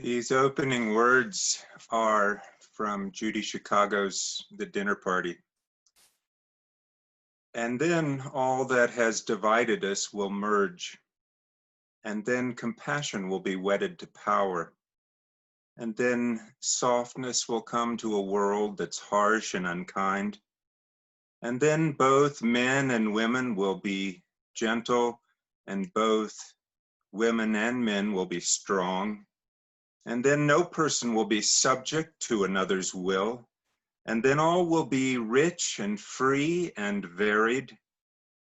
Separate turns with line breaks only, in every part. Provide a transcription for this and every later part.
These opening words are from Judy Chicago's The Dinner Party. And then all that has divided us will merge. And then compassion will be wedded to power. And then softness will come to a world that's harsh and unkind. And then both men and women will be gentle, and both women and men will be strong. And then no person will be subject to another's will. And then all will be rich and free and varied.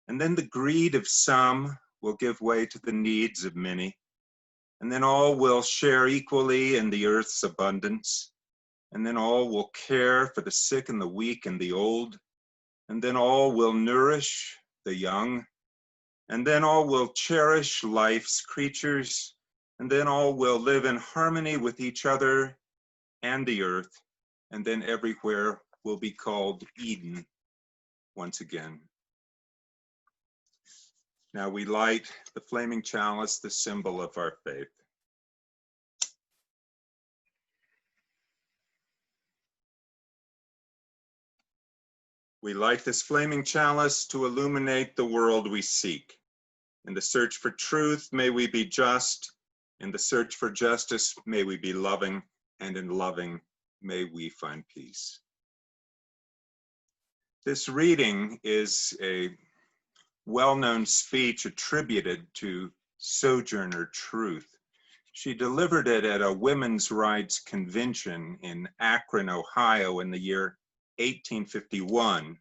And then the greed of some will give way to the needs of many. And then all will share equally in the earth's abundance. And then all will care for the sick and the weak and the old. And then all will nourish the young. And then all will cherish life's creatures. And then all will live in harmony with each other and the earth. And then everywhere will be called Eden once again. Now we light the flaming chalice, the symbol of our faith. We light this flaming chalice to illuminate the world we seek. In the search for truth, may we be just. In the search for justice, may we be loving. And in loving, may we find peace. This reading is a well-known speech attributed to Sojourner Truth. She delivered it at a women's rights convention in Akron, Ohio in the year 1851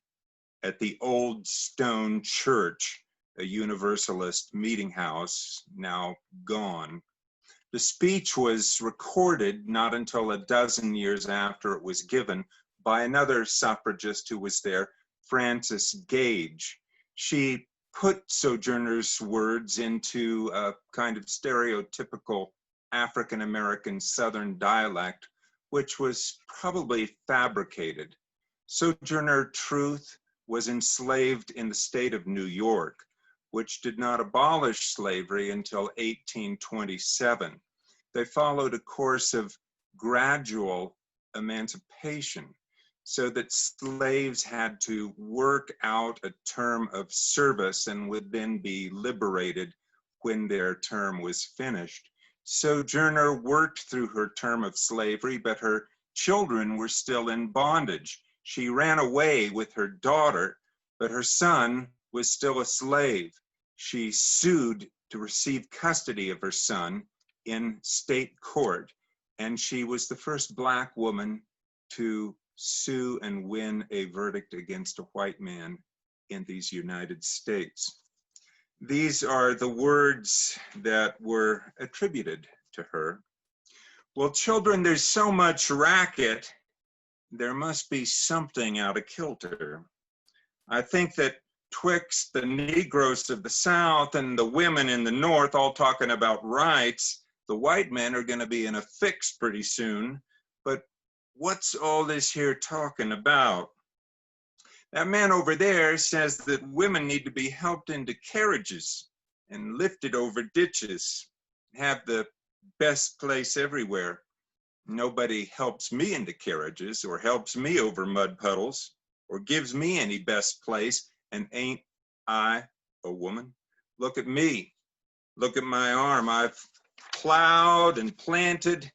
at the Old Stone Church, a Universalist meeting house now gone. The speech was recorded not until a dozen years after it was given by another suffragist who was there, Frances Gage. She put Sojourner's words into a kind of stereotypical African-American Southern dialect, which was probably fabricated. Sojourner Truth was enslaved in the state of New York, which did not abolish slavery until 1827. They followed a course of gradual emancipation so that slaves had to work out a term of service and would then be liberated when their term was finished. Sojourner worked through her term of slavery, but her children were still in bondage. She ran away with her daughter, but her son was still a slave. She sued to receive custody of her son in state court, and she was the first Black woman to sue and win a verdict against a white man in these United States. These are the words that were attributed to her. Well, children, there's so much racket, there must be something out of kilter. I think that twixt the Negroes of the South and the women in the North all talking about rights, the white men are going to be in a fix pretty soon. But what's all this here talking about? That man over there says that women need to be helped into carriages and lifted over ditches, have the best place everywhere. Nobody helps me into carriages or helps me over mud puddles or gives me any best place. And ain't I a woman? Look at me. Look at my arm. I've plowed and planted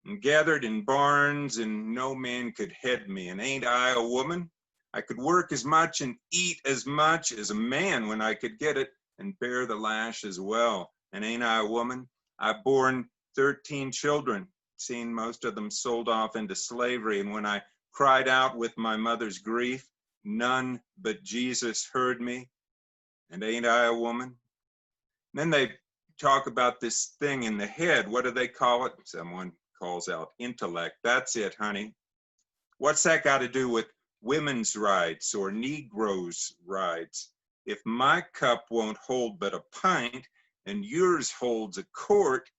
and gathered in barns, and no man could head me. And ain't I a woman? I could work as much and eat as much as a man when I could get it, and bear the lash as well. And ain't I a woman? I've borne 13 children, seen most of them sold off into slavery. And when I cried out with my mother's grief, none but Jesus heard me. And ain't I a woman? And then they talk about this thing in the head. What do they call it? Someone calls out intellect. That's it, honey. What's that got to do with women's rights or Negroes' rights? If my cup won't hold but a pint and yours holds a quart,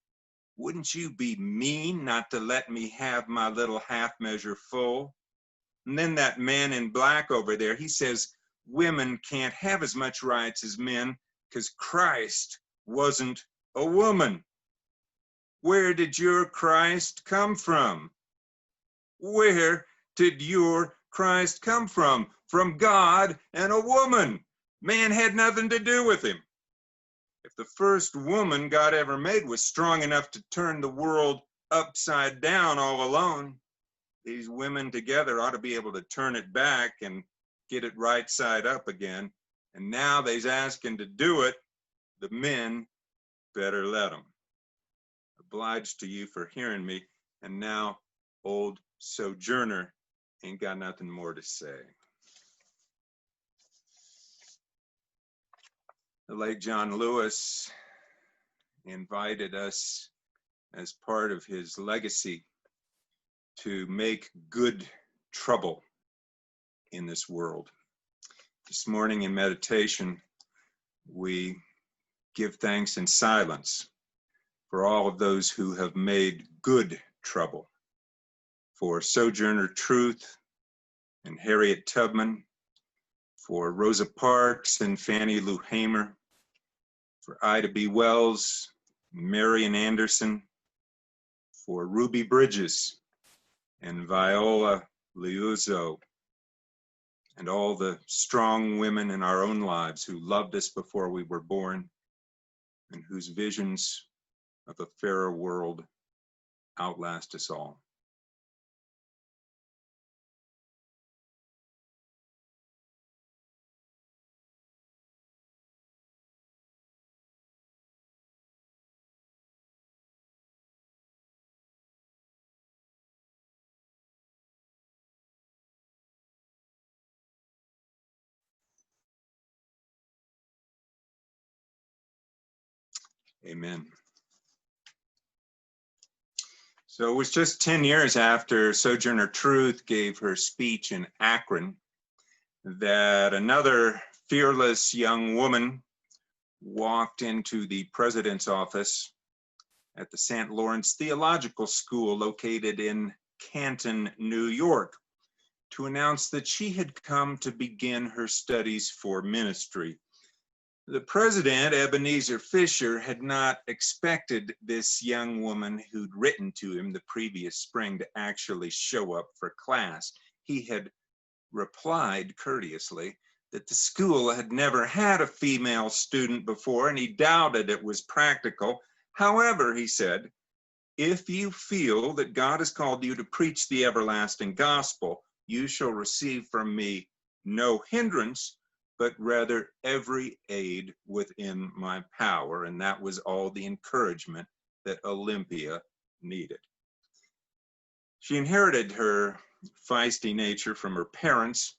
wouldn't you be mean not to let me have my little half measure full? And then that man in black over there, he says women can't have as much rights as men because Christ wasn't a woman. Where did your Christ come from? Where did your Christ come from? From God and a woman. Man had nothing to do with him. If the first woman God ever made was strong enough to turn the world upside down all alone, these women together ought to be able to turn it back and get it right side up again. And now they's asking to do it. The men better let them. Obliged to you for hearing me. And now old Sojourner ain't got nothing more to say. The late John Lewis invited us as part of his legacy to make good trouble in this world. This morning in meditation, we give thanks in silence for all of those who have made good trouble, for Sojourner Truth and Harriet Tubman, for Rosa Parks and Fannie Lou Hamer, for Ida B. Wells, Marian Anderson, for Ruby Bridges and Viola Liuzzo, and all the strong women in our own lives who loved us before we were born and whose visions of a fairer world outlast us all. Amen. So it was just 10 years after Sojourner Truth gave her speech in Akron that another fearless young woman walked into the president's office at the St. Lawrence Theological School located in Canton, New York, to announce that she had come to begin her studies for ministry. The president, Ebenezer Fisher, had not expected this young woman who'd written to him the previous spring to actually show up for class. He had replied courteously that the school had never had a female student before, and he doubted it was practical. However, he said, if you feel that God has called you to preach the everlasting gospel, you shall receive from me no hindrance, but rather every aid within my power. And that was all the encouragement that Olympia needed. She inherited her feisty nature from her parents,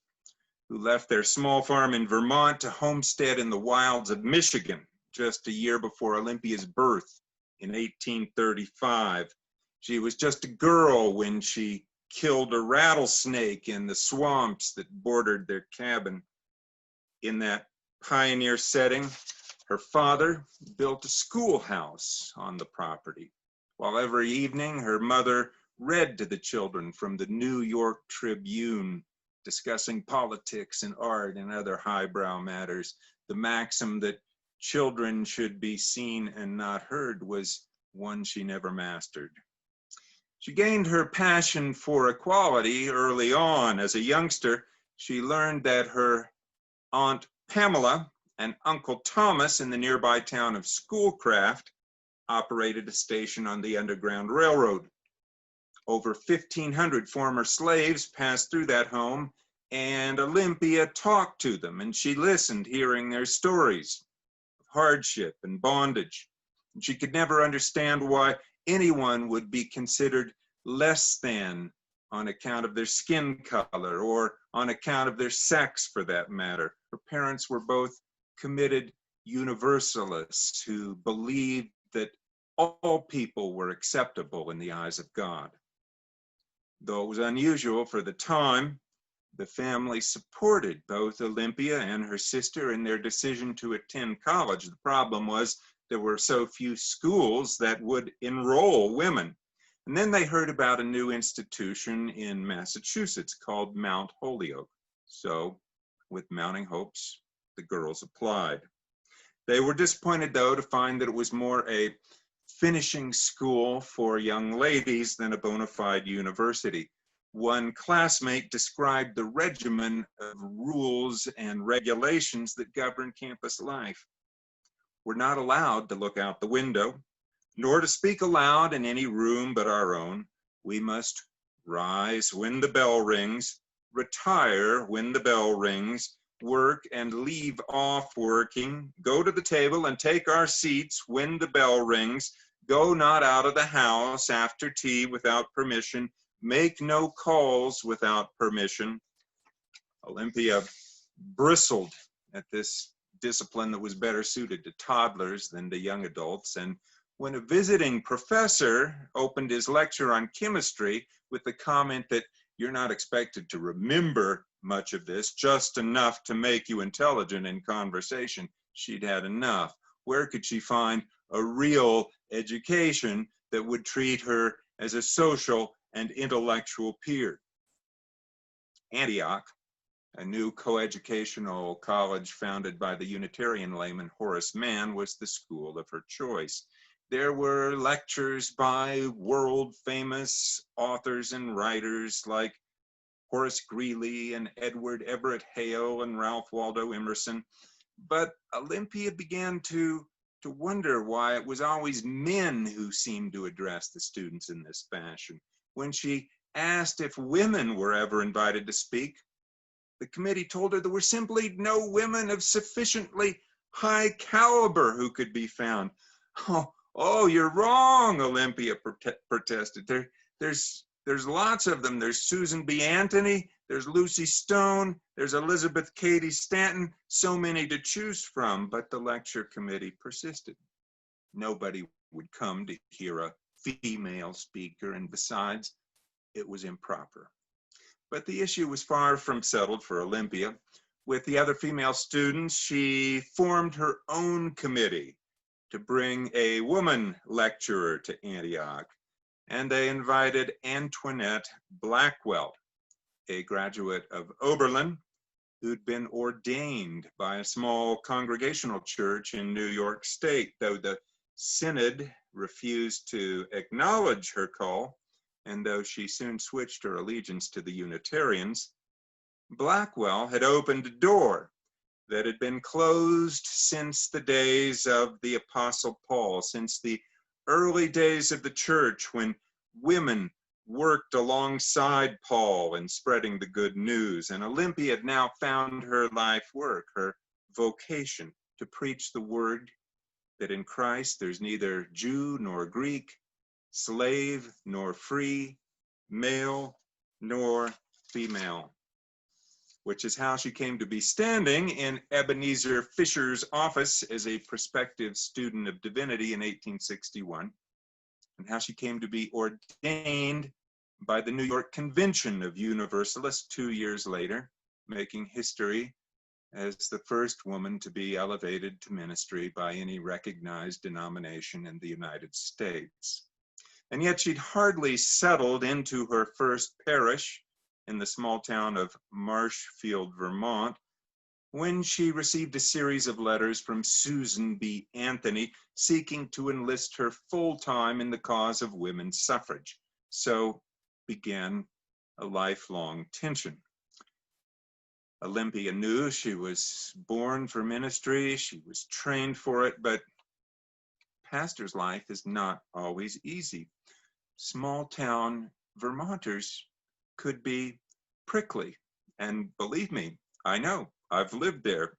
who left their small farm in Vermont to homestead in the wilds of Michigan just a year before Olympia's birth in 1835. She was just a girl when she killed a rattlesnake in the swamps that bordered their cabin. In that pioneer setting, her father built a schoolhouse on the property, while every evening her mother read to the children from the New York Tribune, discussing politics and art and other highbrow matters. The maxim that children should be seen and not heard was one she never mastered. She gained her passion for equality early on. As a youngster, she learned that her Aunt Pamela and Uncle Thomas in the nearby town of Schoolcraft operated a station on the Underground Railroad. Over 1,500 former slaves passed through that home, and Olympia talked to them, and she listened, hearing their stories of hardship and bondage. And she could never understand why anyone would be considered less than on account of their skin color or on account of their sex, for that matter. Her parents were both committed universalists who believed that all people were acceptable in the eyes of God. Though it was unusual for the time, the family supported both Olympia and her sister in their decision to attend college. The problem was there were so few schools that would enroll women. And then they heard about a new institution in Massachusetts called Mount Holyoke. So, with mounting hopes, the girls applied. They were disappointed, though, to find that it was more a finishing school for young ladies than a bona fide university. One classmate described the regimen of rules and regulations that govern campus life. We're not allowed to look out the window, nor to speak aloud in any room but our own. We must rise when the bell rings, retire when the bell rings, work and leave off working, go to the table and take our seats when the bell rings, go not out of the house after tea without permission, make no calls without permission. Olympia bristled at this discipline that was better suited to toddlers than to young adults. And when a visiting professor opened his lecture on chemistry with the comment that you're not expected to remember much of this, just enough to make you intelligent in conversation, she'd had enough. Where could she find a real education that would treat her as a social and intellectual peer? Antioch, a new coeducational college founded by the Unitarian layman Horace Mann, was the school of her choice. There were lectures by world-famous authors and writers like Horace Greeley and Edward Everett Hale and Ralph Waldo Emerson. But Olympia began to wonder why it was always men who seemed to address the students in this fashion. When she asked if women were ever invited to speak, the committee told her there were simply no women of sufficiently high caliber who could be found. Oh, you're wrong, Olympia protested. There's lots of them. There's Susan B. Anthony, there's Lucy Stone, there's Elizabeth Cady Stanton, so many to choose from, but the lecture committee persisted. Nobody would come to hear a female speaker, and besides, it was improper. But the issue was far from settled for Olympia. With the other female students, she formed her own committee to bring a woman lecturer to Antioch, and they invited Antoinette Blackwell, a graduate of Oberlin, who'd been ordained by a small congregational church in New York State. Though the synod refused to acknowledge her call, and though she soon switched her allegiance to the Unitarians, Blackwell had opened a door that had been closed since the days of the Apostle Paul, since the early days of the church when women worked alongside Paul in spreading the good news. And Olympia had now found her life work, her vocation, to preach the word that in Christ there's neither Jew nor Greek, slave nor free, male nor female, which is how she came to be standing in Ebenezer Fisher's office as a prospective student of divinity in 1861, and how she came to be ordained by the New York Convention of Universalists 2 years later, making history as the first woman to be elevated to ministry by any recognized denomination in the United States. And yet she'd hardly settled into her first parish in the small town of Marshfield, Vermont, when she received a series of letters from Susan B. Anthony seeking to enlist her full-time in the cause of women's suffrage. So began a lifelong tension. Olympia knew she was born for ministry, she was trained for it, but pastor's life is not always easy. Small town Vermonters could be prickly, and believe me, I know, I've lived there.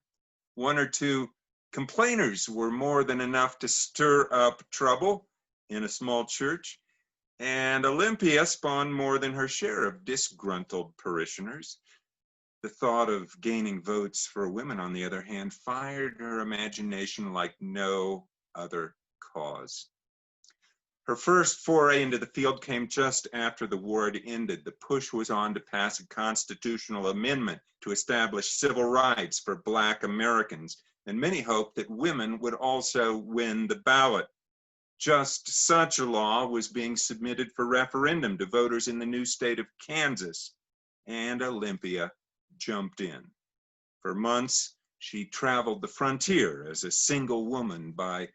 One or two complainers were more than enough to stir up trouble in a small church, and Olympia spawned more than her share of disgruntled parishioners. The thought of gaining votes for women, on the other hand, fired her imagination like no other cause. Her first foray into the field came just after the war had ended. The push was on to pass a constitutional amendment to establish civil rights for Black Americans, and many hoped that women would also win the ballot. Just such a law was being submitted for referendum to voters in the new state of Kansas, and Olympia jumped in. For months, she traveled the frontier as a single woman by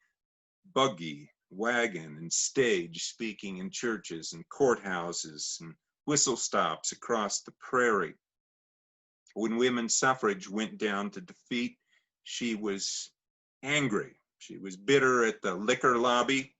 buggy, wagon and stage, speaking in churches and courthouses and whistle stops across the prairie. When women's suffrage went down to defeat, she was angry. She was bitter at the liquor lobby,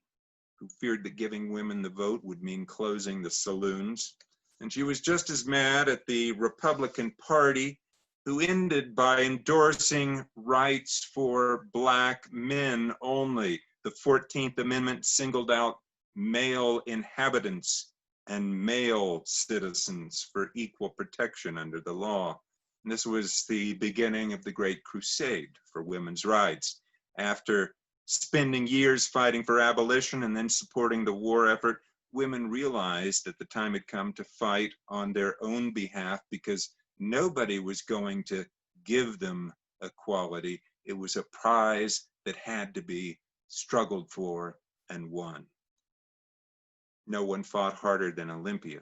who feared that giving women the vote would mean closing the saloons. And she was just as mad at the Republican Party, who ended by endorsing rights for Black men only. The 14th Amendment singled out male inhabitants and male citizens for equal protection under the law. And this was the beginning of the Great Crusade for women's rights. After spending years fighting for abolition and then supporting the war effort, women realized that the time had come to fight on their own behalf, because nobody was going to give them equality. It was a prize that had to be struggled for and won. No one fought harder than Olympia.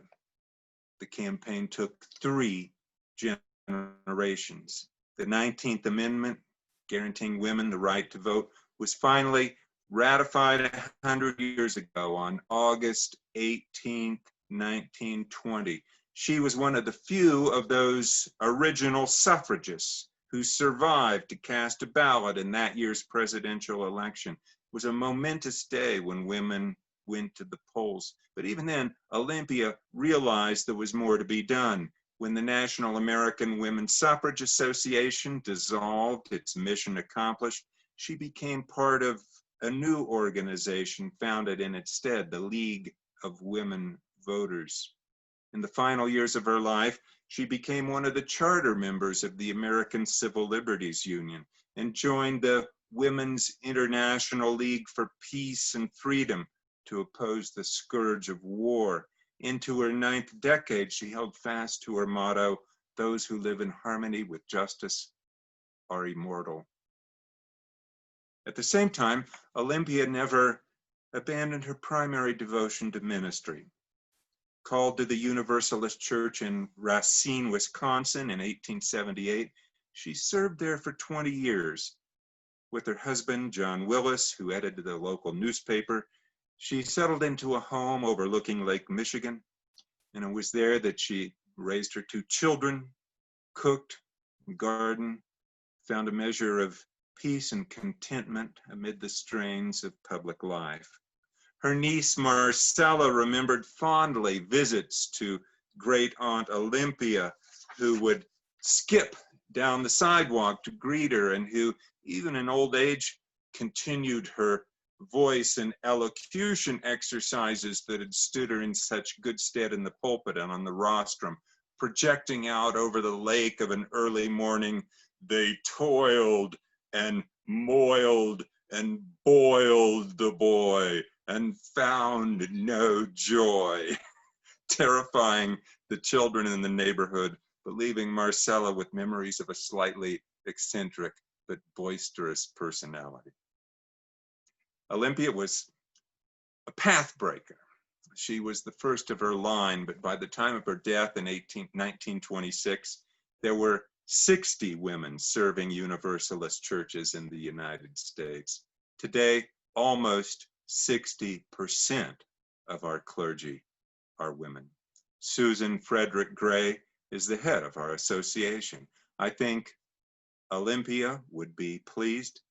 The campaign took 3 generations. The 19th Amendment, guaranteeing women the right to vote, was finally ratified 100 years ago on August 18th, 1920. She was one of the few of those original suffragists who survived to cast a ballot in that year's presidential election. It was a momentous day when women went to the polls. But even then, Olympia realized there was more to be done. When the National American Women's Suffrage Association dissolved, its mission accomplished, she became part of a new organization founded in its stead, the League of Women Voters. In the final years of her life, she became one of the charter members of the American Civil Liberties Union and joined the Women's International League for Peace and Freedom to oppose the scourge of war. Into her 9th decade, she held fast to her motto, "Those who live in harmony with justice are immortal." At the same time, Olympia never abandoned her primary devotion to ministry. Called to the Universalist Church in Racine, Wisconsin in 1878, she served there for 20 years. With her husband, John Willis, who edited the local newspaper, she settled into a home overlooking Lake Michigan, and it was there that she raised her 2 children, cooked, gardened, found a measure of peace and contentment amid the strains of public life. Her niece Marcella remembered fondly visits to great aunt Olympia, who would skip down the sidewalk to greet her, and who, even in old age, continued her voice and elocution exercises that had stood her in such good stead in the pulpit and on the rostrum, projecting out over the lake of an early morning. They toiled and moiled and boiled the boy and found no joy, terrifying the children in the neighborhood, but leaving Marcella with memories of a slightly eccentric but boisterous personality. Olympia was a path breaker. She was the first of her line, but by the time of her death in 1926, there were 60 women serving Universalist churches in the United States. Today, almost 60% of our clergy are women. Susan Frederick Gray is the head of our association. I think Olympia would be pleased,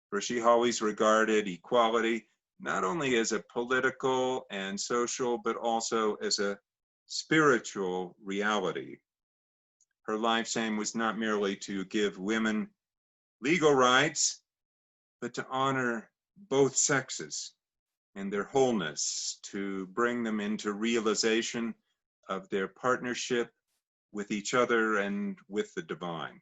for she always regarded equality not only as a political and social, but also as a spiritual reality. Her life's aim was not merely to give women legal rights, but to honor both sexes and their wholeness, to bring them into realization of their partnership with each other and with the divine.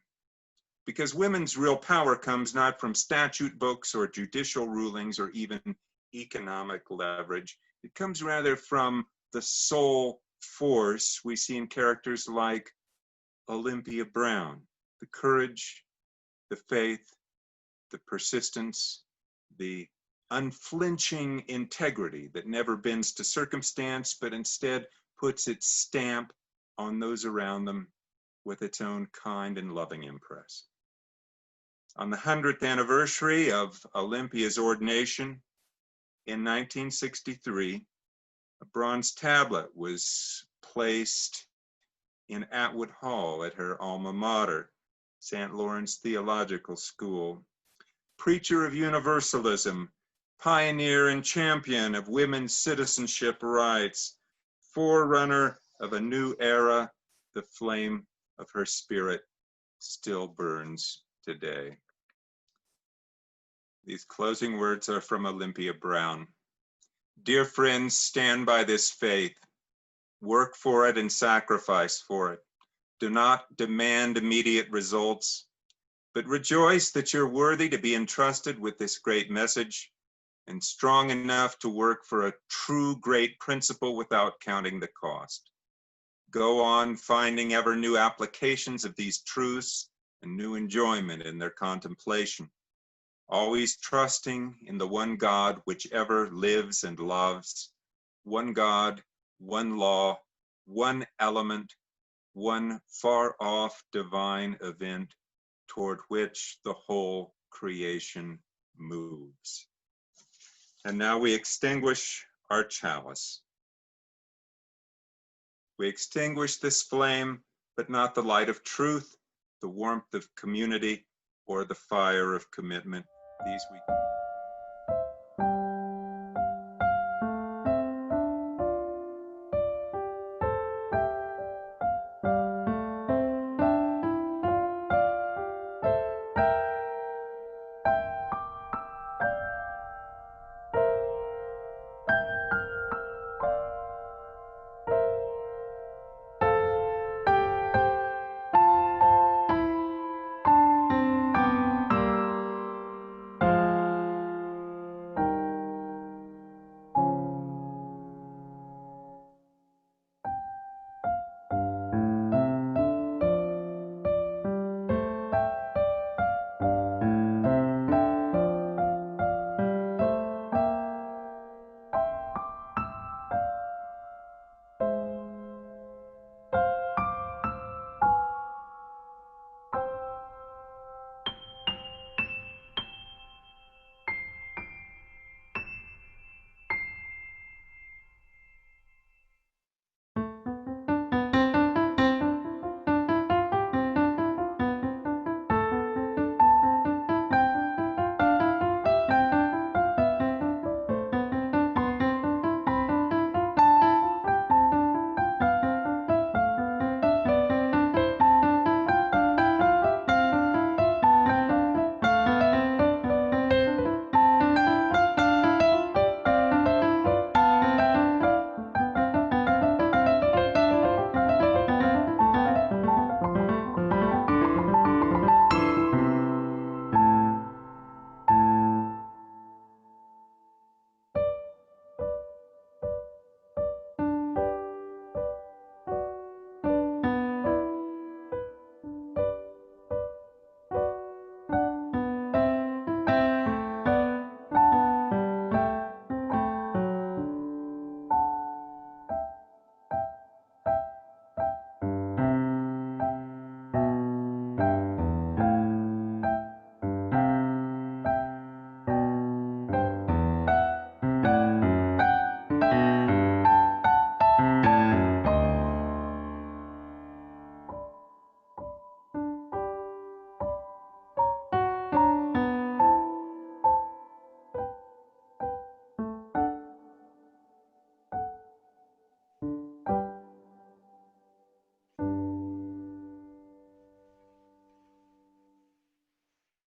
Because women's real power comes not from statute books or judicial rulings or even economic leverage. It comes rather from the soul force we see in characters like Olympia Brown, the courage, the faith, the persistence, the unflinching integrity that never bends to circumstance, but instead puts its stamp on those around them with its own kind and loving impress. On the 100th anniversary of Olympia's ordination In 1963, a bronze tablet was placed in Atwood Hall at her alma mater, St. Lawrence Theological School. Preacher of universalism, pioneer and champion of women's citizenship rights, forerunner of a new era, the flame of her spirit still burns today. These closing words are from Olympia Brown. Dear friends, stand by this faith. Work for it and sacrifice for it. Do not demand immediate results, but rejoice that you're worthy to be entrusted with this great message and strong enough to work for a true great principle without counting the cost. Go on finding ever new applications of these truths and new enjoyment in their contemplation, always trusting in the one God which ever lives and loves, one God, one law, one element, one far-off divine event toward which the whole creation moves. And now we extinguish our chalice. We extinguish this flame, but not the light of truth, the warmth of community, or the fire of commitment. These we